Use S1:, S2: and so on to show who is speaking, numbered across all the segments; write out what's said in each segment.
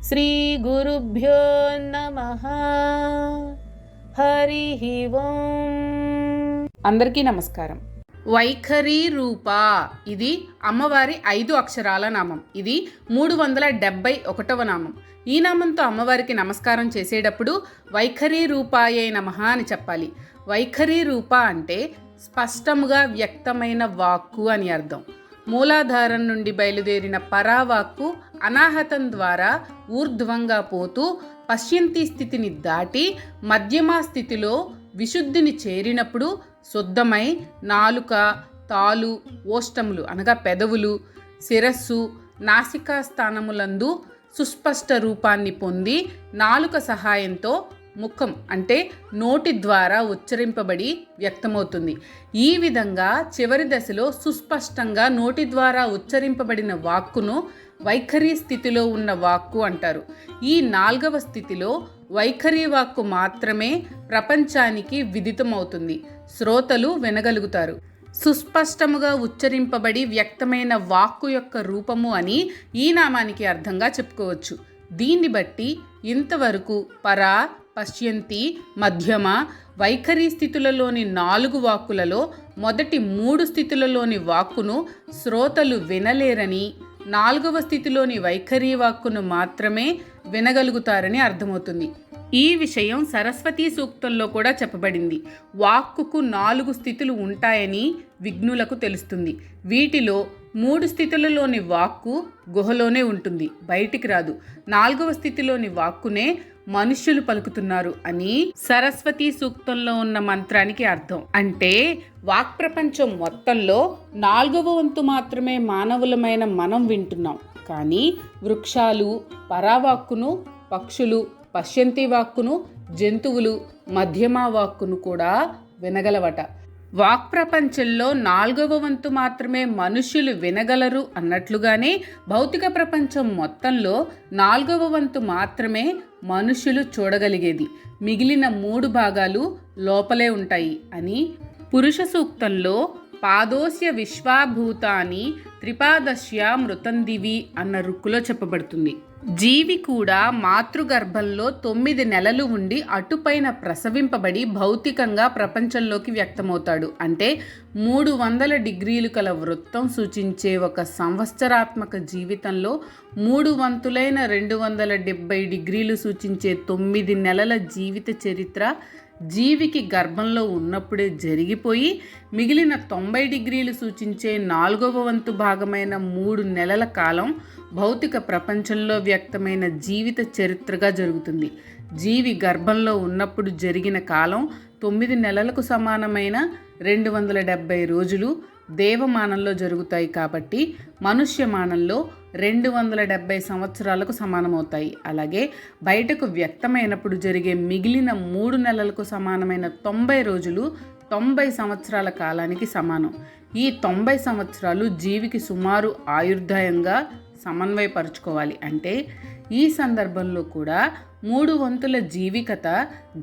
S1: శ్రీ గురుభ్యో నమః. హరి ఓం. అందరికీ నమస్కారం. వైఖరి రూప, ఇది అమ్మవారి 5 అక్షరాల నామం. ఇది 371వ నామం. ఈ నామంతో అమ్మవారికి నమస్కారం చేసేటప్పుడు వైఖరి రూపాయే నమః అని చెప్పాలి. వైఖరి రూప అంటే స్పష్టముగా వ్యక్తమైన వాక్కు అని అర్థం. మూలాధారం నుండి బయలుదేరిన పరావాక్కు అనాహతం ద్వారా ఊర్ధ్వంగా పోతూ పశ్యంతి స్థితిని దాటి మధ్యమా స్థితిలో విశుద్ధిని చేరినప్పుడు శుద్ధమై నాలుక, తాలు, ఓష్టములు అనగా పెదవులు, శిరస్సు, నాసికా స్థానములందు సుస్పష్ట రూపాన్ని పొంది నాలుక సహాయంతో ముఖం అంటే నోటి ద్వారా ఉచ్చరింపబడి వ్యక్తమవుతుంది. ఈ విధంగా చివరి దశలో సుస్పష్టంగా నోటి ద్వారా ఉచ్చరింపబడిన వాక్కును వైఖరి స్థితిలో ఉన్న వాక్కు అంటారు. ఈ 4వ స్థితిలో వైఖరి వాక్కు మాత్రమే ప్రపంచానికి విదితమవుతుంది. శ్రోతలు వినగలుగుతారు. సుస్పష్టముగా ఉచ్చరింపబడి వ్యక్తమైన వాక్కు యొక్క రూపము అని ఈ నామానికి అర్థంగా చెప్పుకోవచ్చు. దీన్ని బట్టి ఇంతవరకు పరా, పశ్యంతి, మధ్యమ, వైఖరి స్థితులలోని 4 వాక్కులలో మొదటి 3 స్థితులలోని వాక్కును శ్రోతలు వినలేరని, 4వ స్థితిలోని వైఖరి వాక్కును మాత్రమే వినగలుగుతారని అర్థమవుతుంది. ఈ విషయం సరస్వతీ సూక్తంలో కూడా చెప్పబడింది. వాక్కుకు 4 స్థితులు ఉంటాయని విజ్ఞులకు తెలుస్తుంది. వీటిలో 3 స్థితులలోని వాక్కు గుహలోనే ఉంటుంది, బయటికి రాదు. 4వ స్థితిలోని వాక్కునే మనుష్యులు పలుకుతున్నారు అని సరస్వతీ సూక్తంలో ఉన్న మంత్రానికి అర్థం. అంటే వాక్ ప్రపంచం మొత్తంలో 4వ వంతు మాత్రమే మానవులమైన మనం వింటున్నాం. కానీ వృక్షాలు పరావాక్కును, పక్షులు పశ్యంతి వాక్కును, జంతువులు మధ్యమా వాక్కును కూడా వినగలవట. వాక్ ప్రపంచంలో 4వ వంతు మాత్రమే మనుష్యులు వినగలరు అన్నట్లుగానే భౌతిక ప్రపంచం మొత్తంలో 4వ వంతు మాత్రమే మనుష్యులు చూడగలిగేది. మిగిలిన 3 భాగాలు లోపలే ఉంటాయి అని పురుష సూక్తంలో పాదోస్య విశ్వాభూతాని త్రిపాదస్య మృతందివి అన్న రుక్కులో చెప్పబడుతుంది. జీవి కూడా మాతృగర్భంలో 9 నెలలు ఉండి అటుపైన ప్రసవింపబడి భౌతికంగా ప్రపంచంలోకి వ్యక్తమవుతాడు. అంటే 300 డిగ్రీలు కల వృత్తం సూచించే ఒక సంవత్సరాత్మక జీవితంలో 3 వంతులైన 270 డిగ్రీలు సూచించే 9 నెలల జీవిత చరిత్ర జీవికి గర్భంలో ఉన్నప్పుడే జరిగిపోయి మిగిలిన 90 డిగ్రీలు సూచించే 4వ వంతు భాగమైన 3 నెలల కాలం భౌతిక ప్రపంచంలో వ్యక్తమైన జీవిత చరిత్రగా జరుగుతుంది. జీవి గర్భంలో ఉన్నప్పుడు జరిగిన కాలం 9 నెలలకు సమానమైన 270 రోజులు దేవమానంలో జరుగుతాయి. కాబట్టి మనుష్యమానంలో 270 సంవత్సరాలకు సమానమవుతాయి. అలాగే బయటకు వ్యక్తమైనప్పుడు జరిగే మిగిలిన 3 నెలలకు సమానమైన 90 రోజులు 90 సంవత్సరాల కాలానికి సమానం. ఈ 90 సంవత్సరాలు జీవికి సుమారు ఆయుర్దాయంగా సమన్వయపరుచుకోవాలి. అంటే ఈ సందర్భంలో కూడా 3 వంతుల జీవికత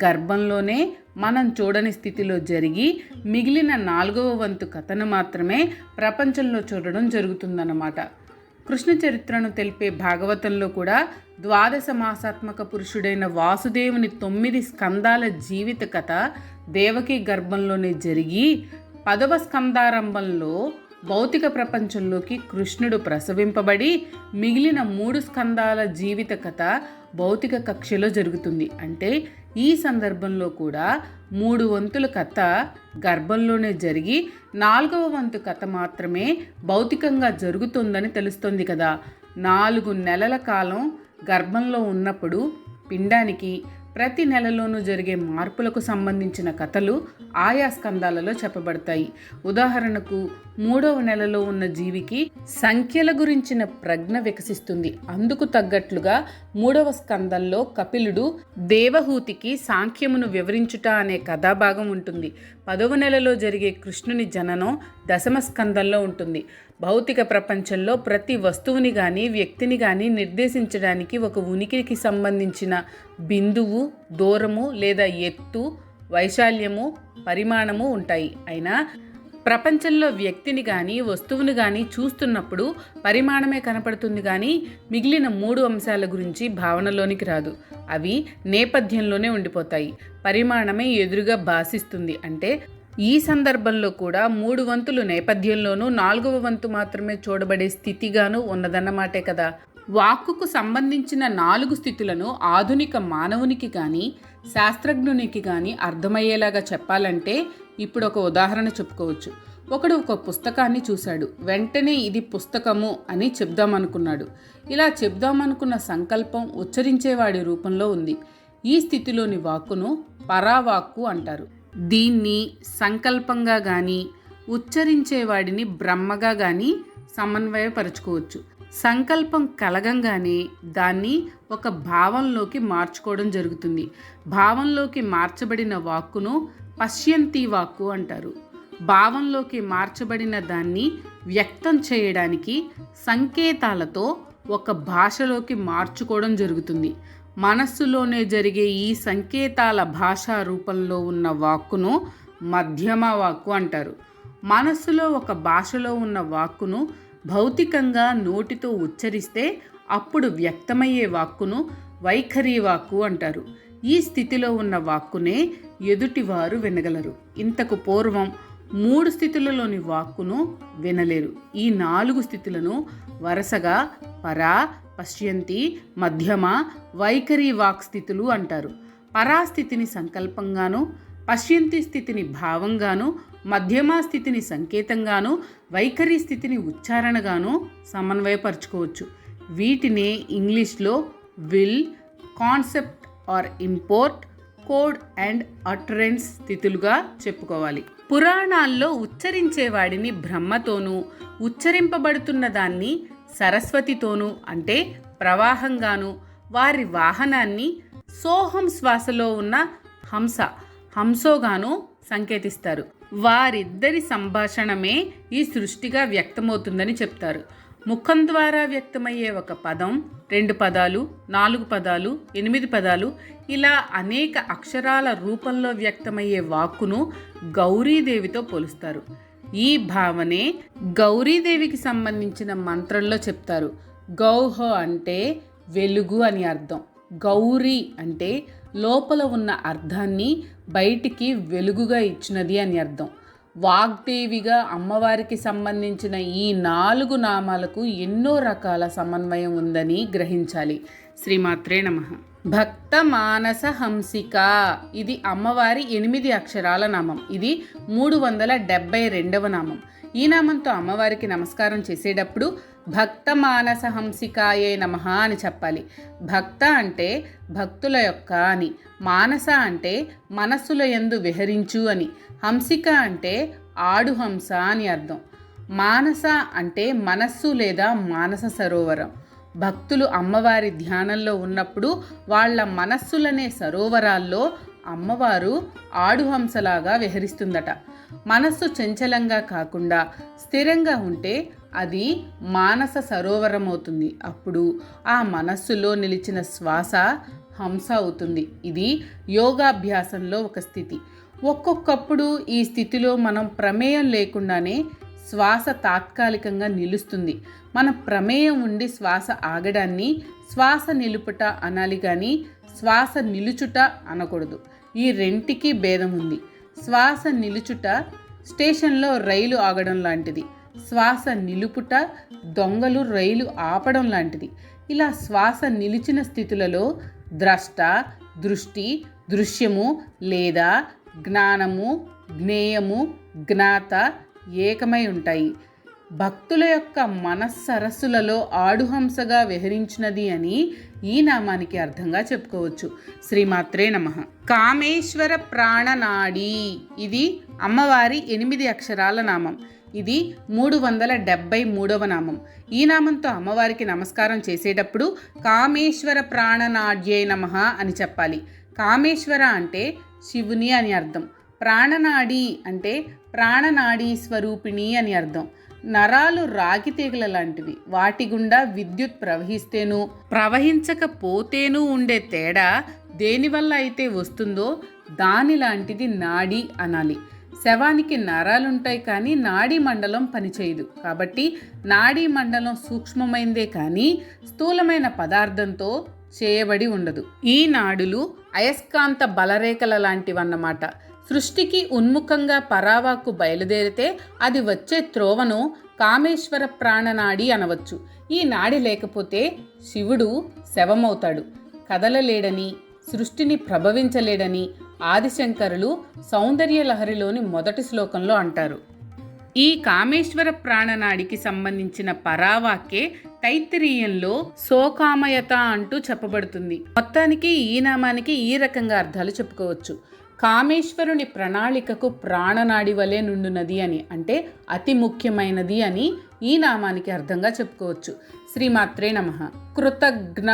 S1: గర్భంలోనే మనం చూడని స్థితిలో జరిగి మిగిలిన 4వ వంతు కథను మాత్రమే ప్రపంచంలో చూడడం జరుగుతుందన్నమాట. కృష్ణ చరిత్రను తెలిపే భాగవతంలో కూడా 12 మాసాత్మక పురుషుడైన వాసుదేవుని 9 స్కందాల జీవిత కథ దేవకి గర్భంలోనే జరిగి 10వ స్కందారంభంలో భౌతిక ప్రపంచంలోకి కృష్ణుడు ప్రసవింపబడి మిగిలిన 3 స్కందాల జీవిత కథ భౌతిక కక్షలో జరుగుతుంది. అంటే ఈ సందర్భంలో కూడా 3 వంతుల కథ గర్భంలోనే జరిగి 4వ వంతు కథ మాత్రమే భౌతికంగా జరుగుతుందని తెలుస్తుంది కదా. 4 నెలల కాలం గర్భంలో ఉన్నప్పుడు పిండానికి ప్రతి నెలలోనూ జరిగే మార్పులకు సంబంధించిన కథలు ఆయా స్కందాలలో చెప్పబడతాయి. ఉదాహరణకు 3వ నెలలో ఉన్న జీవికి సంఖ్యల గురించిన ప్రజ్ఞ వికసిస్తుంది. అందుకు తగ్గట్లుగా 3వ స్కందంలో కపిలుడు దేవహూతికి సాంఖ్యమును వివరించుట అనే కథాభాగం ఉంటుంది. 10వ నెలలో జరిగే కృష్ణుని జననం 10వ స్కందంలో ఉంటుంది. భౌతిక ప్రపంచంలో ప్రతి వస్తువుని కానీ వ్యక్తిని కానీ నిర్దేశించడానికి ఒక ఉనికికి సంబంధించిన బిందువు, దూరము లేదా ఎత్తు, వైశాల్యము, పరిమాణము ఉంటాయి. అయినా ప్రపంచంలో వ్యక్తిని కానీ వస్తువుని కానీ చూస్తున్నప్పుడు పరిమాణమే కనపడుతుంది కానీ మిగిలిన 3 అంశాల గురించి భావనలోనికి రాదు. అవి నేపథ్యంలోనే ఉండిపోతాయి. పరిమాణమే ఎదురుగా భాసిస్తుంది. అంటే ఈ సందర్భంలో కూడా 3 వంతులు నేపథ్యంలోనూ 4వ వంతు మాత్రమే చూడబడే స్థితిగాను ఉన్నదన్నమాటే కదా. వాక్కుకు సంబంధించిన 4 స్థితులను ఆధునిక మానవునికి కానీ శాస్త్రజ్ఞునికి కానీ అర్థమయ్యేలాగా చెప్పాలంటే ఇప్పుడు ఒక ఉదాహరణ చెప్పుకోవచ్చు. ఒకడు ఒక పుస్తకాన్ని చూశాడు. వెంటనే ఇది పుస్తకము అని చెప్దామనుకున్నాడు. ఇలా చెప్దామనుకున్న సంకల్పం ఉచ్చరించేవాడి రూపంలో ఉంది. ఈ స్థితిలోని వాక్కును పరావాక్కు అంటారు. దీన్ని సంకల్పంగా కానీ ఉచ్చరించేవాడిని బ్రహ్మగా కానీ సమన్వయపరచుకోవచ్చు. సంకల్పం కలగంగానే దాన్ని ఒక భావంలోకి మార్చుకోవడం జరుగుతుంది. భావంలోకి మార్చబడిన వాక్కును పశ్యంతి వాక్కు అంటారు. భావంలోకి మార్చబడిన దాన్ని వ్యక్తం చేయడానికి సంకేతాలతో ఒక భాషలోకి మార్చుకోవడం జరుగుతుంది. మనస్సులోనే జరిగే ఈ సంకేతాల భాషా రూపంలో ఉన్న వాక్కును మధ్యమ వాక్కు అంటారు. మనస్సులో ఒక భాషలో ఉన్న వాక్కును భౌతికంగా నోటితో ఉచ్చరిస్తే అప్పుడు వ్యక్తమయ్యే వాక్కును వైఖరి వాక్కు అంటారు. ఈ స్థితిలో ఉన్న వాక్కునే ఎదుటివారు వినగలరు. ఇంతకు పూర్వం 3 స్థితులలోని వాక్కును వినలేరు. ఈ 4 స్థితులను వరుసగా పరా, పశ్యంతి, మధ్యమ, వైఖరి వాక్ స్థితులు అంటారు. పరాస్థితిని సంకల్పంగాను, పశ్యంతి స్థితిని భావంగాను, మధ్యమ స్థితిని సంకేతంగాను, వైఖరి స్థితిని ఉచ్చారణగాను సమన్వయపరచుకోవచ్చు. వీటినే ఇంగ్లీష్లో will, concept or import, code and utterance స్థితులుగా చెప్పుకోవాలి. పురాణాల్లో ఉచ్చరించేవాడిని బ్రహ్మతోనూ, ఉచ్చరింపబడుతున్న దాన్ని సరస్వతితోనూ అంటే ప్రవాహంగాను, వారి వాహనాన్ని సోహం శ్వాసలో ఉన్న హంసోగాను సంకేతిస్తారు. వారిద్దరి సంభాషణమే ఈ సృష్టిగా వ్యక్తమవుతుందని చెప్తారు. ముఖం ద్వారా వ్యక్తమయ్యే ఒక పదం, 2 పదాలు, 4 పదాలు, 8 పదాలు ఇలా అనేక అక్షరాల రూపంలో వ్యక్తమయ్యే వాక్కును గౌరీదేవితో పోలుస్తారు. ఈ భావనే గౌరీదేవికి సంబంధించిన మంత్రంలో చెప్తారు. గౌహ అంటే వెలుగు అని అర్థం. గౌరీ అంటే లోపల ఉన్న అర్థాన్ని బయటికి వెలుగుగా ఇచ్చినది అని అర్థం. వాగ్దేవిగా అమ్మవారికి సంబంధించిన ఈ 4 నామాలకు ఎన్నో రకాల సమన్వయం ఉందని గ్రహించాలి. శ్రీమాత్రే నమః. భక్త మానస హంసిక ఇది అమ్మవారి 8 అక్షరాల నామం. ఇది 372వ నామం. ఈ నామంతో అమ్మవారికి నమస్కారం చేసేటప్పుడు భక్త మానస హంసికాయే నమః అని చెప్పాలి. భక్త అంటే భక్తుల యొక్క అని, మానస అంటే మనస్సుల యందు విహరించు అని, హంసిక అంటే ఆడు హంస అని అర్థం. మానస అంటే మనస్సు లేదా మానస సరోవరం. భక్తులు అమ్మవారి ధ్యానంలో ఉన్నప్పుడు వాళ్ళ మనస్సులనే సరోవరాల్లో అమ్మవారు ఆడుహంసలాగా విహరిస్తుందట. మనస్సు చంచలంగా కాకుండా స్థిరంగా ఉంటే అది మానస సరోవరం అవుతుంది. అప్పుడు ఆ మనస్సులో నిలిచిన శ్వాస హంస అవుతుంది. ఇది యోగాభ్యాసంలో ఒక స్థితి. ఒక్కొక్కప్పుడు ఈ స్థితిలో మనం ప్రమేయం లేకుండానే శ్వాస తాత్కాలికంగా నిలుస్తుంది. మన ప్రమేయం ఉండి శ్వాస ఆగడాన్ని శ్వాస నిలుపుట అనాలి కానీ శ్వాస నిలుచుట అనకూడదు. ఈ రెంటికి భేదం ఉంది. శ్వాస నిలుచుట స్టేషన్లో రైలు ఆగడం లాంటిది. శ్వాస నిలుపుట దొంగలు రైలు ఆపడం లాంటిది. ఇలా శ్వాస నిలిచిన స్థితులలో ద్రష్ట, దృష్టి, దృశ్యము లేదా జ్ఞానము, జ్ఞేయము, జ్ఞాత ఏకమై ఉంటాయి. భక్తుల యొక్క మనస్సరస్సులలో ఆడుహంసగా విహరించినది అని ఈ నామానికి అర్థంగా చెప్పుకోవచ్చు. శ్రీమాత్రే నమః. కామేశ్వర ప్రాణనాడి ఇది అమ్మవారి 8 అక్షరాల నామం. ఇది 373వ నామం. ఈ నామంతో అమ్మవారికి నమస్కారం చేసేటప్పుడు కామేశ్వర ప్రాణనాడ్యే నమః అని చెప్పాలి. కామేశ్వర అంటే శివుని అని అర్థం. ప్రాణనాడి అంటే ప్రాణనాడీ స్వరూపిణి అని అర్థం. నరాలు రాగి తీగల లాంటివి. వాటి గుండా విద్యుత్ ప్రవహిస్తేనూ ప్రవహించకపోతేనూ ఉండే తేడా దేనివల్ల అయితే వస్తుందో దాని లాంటిది నాడి అనాలి. శవానికి నరాలుంటాయి కానీ నాడీ మండలం పనిచేయదు. కాబట్టి నాడీ మండలం సూక్ష్మమైందే కానీ స్థూలమైన పదార్థంతో చేయబడి ఉండదు. ఈ నాడులు అయస్కాంత బలరేఖల లాంటివన్నమాట. సృష్టికి ఉన్ముఖంగా పరావాక్కు బయలుదేరితే అది వచ్చే త్రోవను కామేశ్వర ప్రాణనాడి అనవచ్చు. ఈ నాడి లేకపోతే శివుడు శవమవుతాడు, కదలలేడని, సృష్టిని ప్రభవించలేడని ఆదిశంకరులు సౌందర్య లహరిలోని మొదటి శ్లోకంలో అంటారు. ఈ కామేశ్వర ప్రాణనాడికి సంబంధించిన పరావాక్యే తైత్తిరీయంలో సోకామయత అంటూ చెప్పబడుతుంది. మొత్తానికి ఈ నామానికి ఈ రకంగా అర్థాలు చెప్పుకోవచ్చు. కామేశ్వరుని ప్రణాళికకు ప్రాణనాడి వలె నుండునది అని, అంటే అతి ముఖ్యమైనది అని ఈ నామానికి అర్థంగా చెప్పుకోవచ్చు. శ్రీమాత్రే నమః. కృతజ్ఞ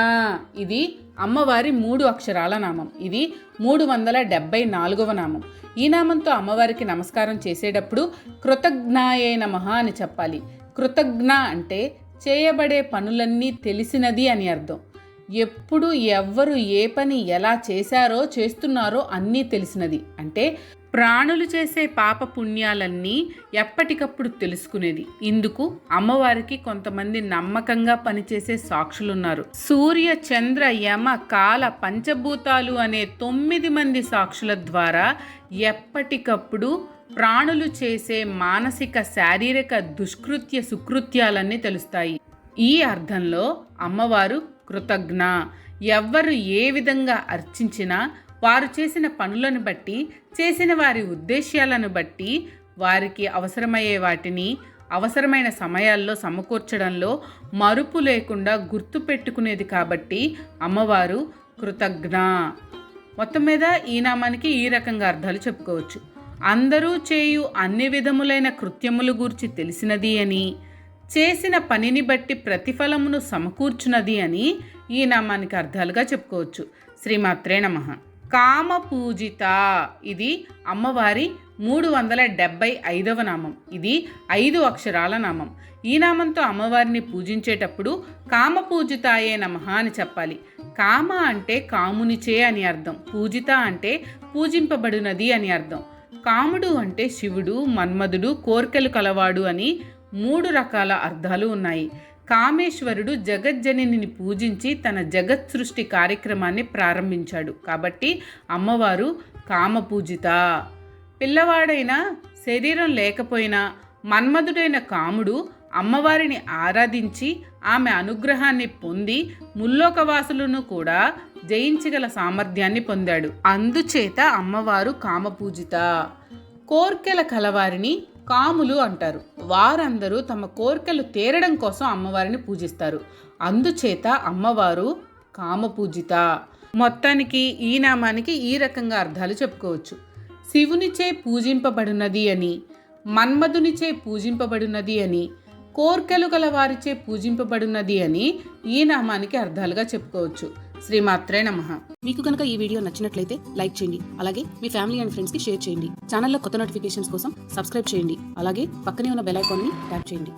S1: ఇది అమ్మవారి 3 అక్షరాల నామం. ఇది 374వ నామం. ఈ నామంతో అమ్మవారికి నమస్కారం చేసేటప్పుడు కృతజ్ఞాయే నమః అని చెప్పాలి. కృతజ్ఞ అంటే చేయబడే పనులన్నీ తెలిసినది అని అర్థం. ఎప్పుడు ఎవ్వరు ఏ పని ఎలా చేశారో చేస్తున్నారో అన్నీ తెలిసినది. అంటే ప్రాణులు చేసే పాప పుణ్యాలన్నీ ఎప్పటికప్పుడు తెలుసుకునేది. ఇందుకు అమ్మవారికి కొంతమంది నమ్మకంగా పనిచేసే సాక్షులున్నారు. సూర్య, చంద్ర, యమ, కాల, పంచభూతాలు అనే 9 మంది సాక్షుల ద్వారా ఎప్పటికప్పుడు ప్రాణులు చేసే మానసిక, శారీరక దుష్కృత్య సుకృత్యాలన్నీ తెలుస్తాయి. ఈ అర్థంలో అమ్మవారు కృతజ్ఞ. ఎవ్వరు ఏ విధంగా అర్చించినా వారు చేసిన పనులను బట్టి, చేసిన వారి ఉద్దేశ్యాలను బట్టి వారికి అవసరమయ్యే వాటిని అవసరమైన సమయాల్లో సమకూర్చడంలో మరుపు లేకుండా గుర్తు పెట్టుకునేది. కాబట్టి అమ్మవారు కృతజ్ఞ. మొత్తం మీద ఈ నామానికి ఈ రకంగా అర్థాలు చెప్పుకోవచ్చు. అందరూ చేయు అన్ని విధములైన కృత్యములు గూర్చి తెలిసినది అని, చేసిన పనిని బట్టి ప్రతిఫలమును సమకూర్చున్నది అని ఈ నామానికి అర్థాలుగా చెప్పుకోవచ్చు. శ్రీమాత్రే నమః. కామ పూజిత ఇది అమ్మవారి 375వ నామం. ఇది 5 అక్షరాల నామం. ఈ నామంతో అమ్మవారిని పూజించేటప్పుడు కామ పూజితాయే నమః అని చెప్పాలి. కామ అంటే కామునిచే అని అర్థం. పూజిత అంటే పూజింపబడినది అని అర్థం. కాముడు అంటే శివుడు, మన్మధుడు, కోర్కెలు కలవాడు అని 3 రకాల అర్థాలు ఉన్నాయి. కామేశ్వరుడు జగజ్జననిని పూజించి తన జగత్ సృష్టి కార్యక్రమాన్ని ప్రారంభించాడు. కాబట్టి అమ్మవారు కామపూజిత. పిల్లవాడైనా శరీరం లేకపోయినా మన్మధుడైన కాముడు అమ్మవారిని ఆరాధించి ఆమె అనుగ్రహాన్ని పొంది ముల్లోకవాసులను కూడా జయించగల సామర్థ్యాన్ని పొందాడు. అందుచేత అమ్మవారు కామపూజిత. కోర్కెల కలవారిని కాములు అంటారు. వారందరూ తమ కోర్కెలు తీరడం కోసం అమ్మవారిని పూజిస్తారు. అందుచేత అమ్మవారు కామపూజిత. మొత్తానికి ఈ నామానికి ఈ రకంగా అర్థాలు చెప్పుకోవచ్చు. శివునిచే పూజింపబడినది అని, మన్మధునిచే పూజింపబడినది అని, కోర్కెలు గల వారిచే పూజింపబడినది అని ఈ నామానికి అర్థాలుగా చెప్పుకోవచ్చు. శ్రీమాత్రే నమః.
S2: మీకు కనుక ఈ వీడియో నచ్చినట్లయితే లైక్ చేయండి. అలాగే మీ ఫ్యామిలీ అండ్ ఫ్రెండ్స్కి షేర్ చేయండి. ఛానల్లో కొత్త నోటిఫికేషన్స్ కోసం సబ్స్క్రైబ్ చేయండి. అలాగే పక్కనే ఉన్న బెల్ ఐకాన్ని ట్యాప్ చేయండి.